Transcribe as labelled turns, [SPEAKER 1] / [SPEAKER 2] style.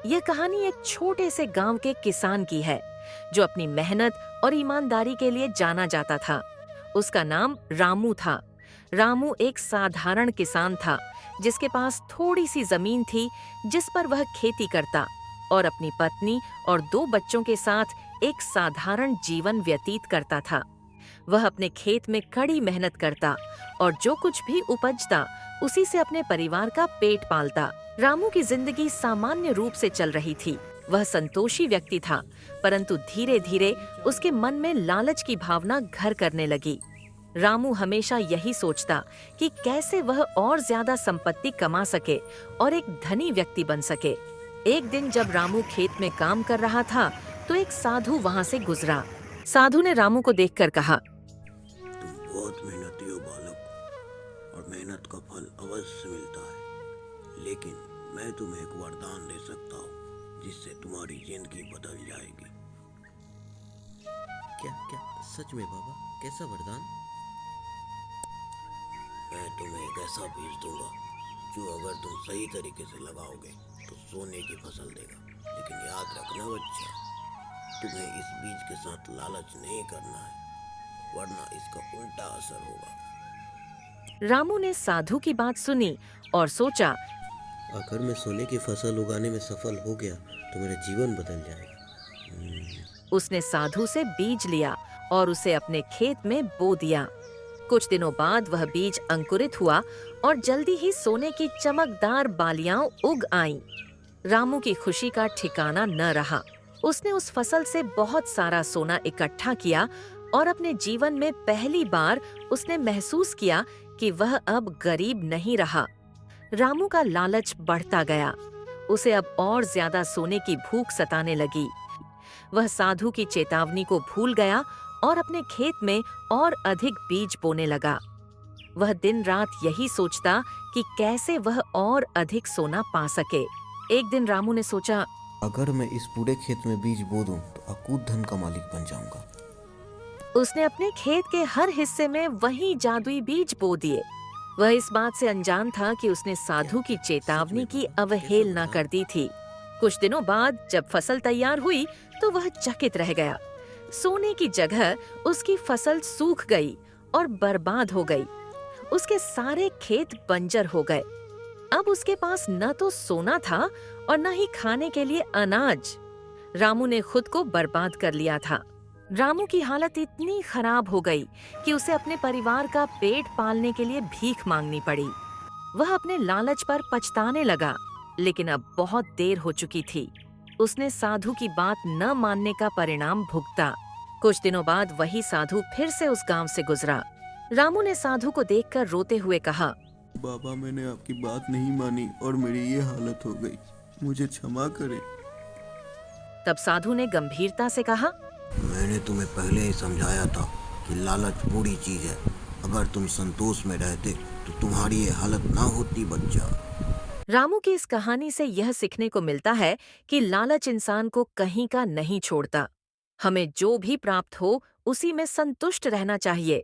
[SPEAKER 1] यह कहानी एक छोटे से गांव के किसान की है जो अपनी मेहनत और ईमानदारी के लिए जाना जाता था। उसका नाम रामू था। रामू एक साधारण किसान था जिसके पास थोड़ी सी जमीन थी जिस पर वह खेती करता और अपनी पत्नी और 2 बच्चों के साथ एक साधारण जीवन व्यतीत करता था। वह अपने खेत में कड़ी मेहनत करता और जो कुछ भी उपजता उसी से अपने परिवार का पेट पालता। रामू की जिंदगी सामान्य रूप से चल रही थी। वह संतोषी व्यक्ति था, परंतु धीरे धीरे उसके मन में लालच की भावना घर करने लगी। रामू हमेशा यही सोचता कि कैसे वह और ज्यादा संपत्ति कमा सके और एक धनी व्यक्ति बन सके। एक दिन जब रामू खेत में काम कर रहा था तो एक साधु वहां से गुजरा। साधु ने रामू को देखकर कहा,
[SPEAKER 2] तुम बहुत मेहनती हो बालक, और मेहनत का फल अवश्य मिलता है। लेकिन मैं तुम्हें एक वरदान दे सकता हूँ जिससे तुम्हारी जिंदगी बदल जाएगी।
[SPEAKER 3] क्या क्या सच में बाबा? कैसा वरदान?
[SPEAKER 2] मैं तुम्हें एक ऐसा बीज दूंगा जो अगर तुम सही तरीके से लगाओगे तो सोने की फसल देगा। लेकिन याद रखना बच्चा, तुम्हें इस बीज के साथ लालच नहीं करना है, वरना इसका उल्टा असर होगा।
[SPEAKER 1] रामू ने साधु की बात सुनी और सोचा,
[SPEAKER 3] अगर मैं सोने की फसल उगाने में सफल हो गया तो मेरा जीवन बदल जाएगा।
[SPEAKER 1] उसने साधु से बीज लिया और उसे अपने खेत में बो दिया। कुछ दिनों बाद वह बीज अंकुरित हुआ और जल्दी ही सोने की चमकदार बालियां उग आईं। रामू की खुशी का ठिकाना न रहा। उसने उस फसल से बहुत सारा सोना इकट्ठा किया और अपने जीवन में पहली बार उसने महसूस किया कि वह अब गरीब नहीं रहा। रामू का लालच बढ़ता गया। उसे अब और ज्यादा सोने की भूख सताने लगी। वह साधु की चेतावनी को भूल गया और अपने खेत में और अधिक बीज बोने लगा। वह दिन रात यही सोचता कि कैसे वह और अधिक सोना पा सके। एक दिन रामू ने सोचा,
[SPEAKER 3] अगर मैं इस पूरे खेत में बीज बो दूं तो अकूत धन का मालिक बन जाऊंगा।
[SPEAKER 1] उसने अपने खेत के हर हिस्से में वही जादुई बीज बो दिए। वह इस बात से अनजान था कि उसने साधु की चेतावनी की अवहेलना कर दी थी। कुछ दिनों बाद जब फसल तैयार हुई तो वह चकित रह गया। सोने की जगह उसकी फसल सूख गई और बर्बाद हो गई। उसके सारे खेत बंजर हो गए। अब उसके पास न तो सोना था और न ही खाने के लिए अनाज। रामू ने खुद को बर्बाद कर लिया था। रामू की हालत इतनी खराब हो गई कि उसे अपने परिवार का पेट पालने के लिए भीख मांगनी पड़ी। वह अपने लालच पर पछताने लगा, लेकिन अब बहुत देर हो चुकी थी। उसने साधु की बात न मानने का परिणाम भुगता। कुछ दिनों बाद वही साधु फिर से उस गांव से गुजरा। रामू ने साधु को देखकर रोते हुए कहा,
[SPEAKER 4] बाबा, मैंने आपकी बात नहीं मानी और मेरी ये हालत हो गई, मुझे क्षमा करें।
[SPEAKER 1] तब साधु ने गंभीरता से कहा,
[SPEAKER 2] मैंने तुम्हें पहले ही समझाया था कि लालच बुरी चीज है। अगर तुम संतोष में रहते तो तुम्हारी ये हालत ना होती बच्चा।
[SPEAKER 1] रामू की इस कहानी से यह सीखने को मिलता है कि लालच इंसान को कहीं का नहीं छोड़ता। हमें जो भी प्राप्त हो उसी में संतुष्ट रहना चाहिए।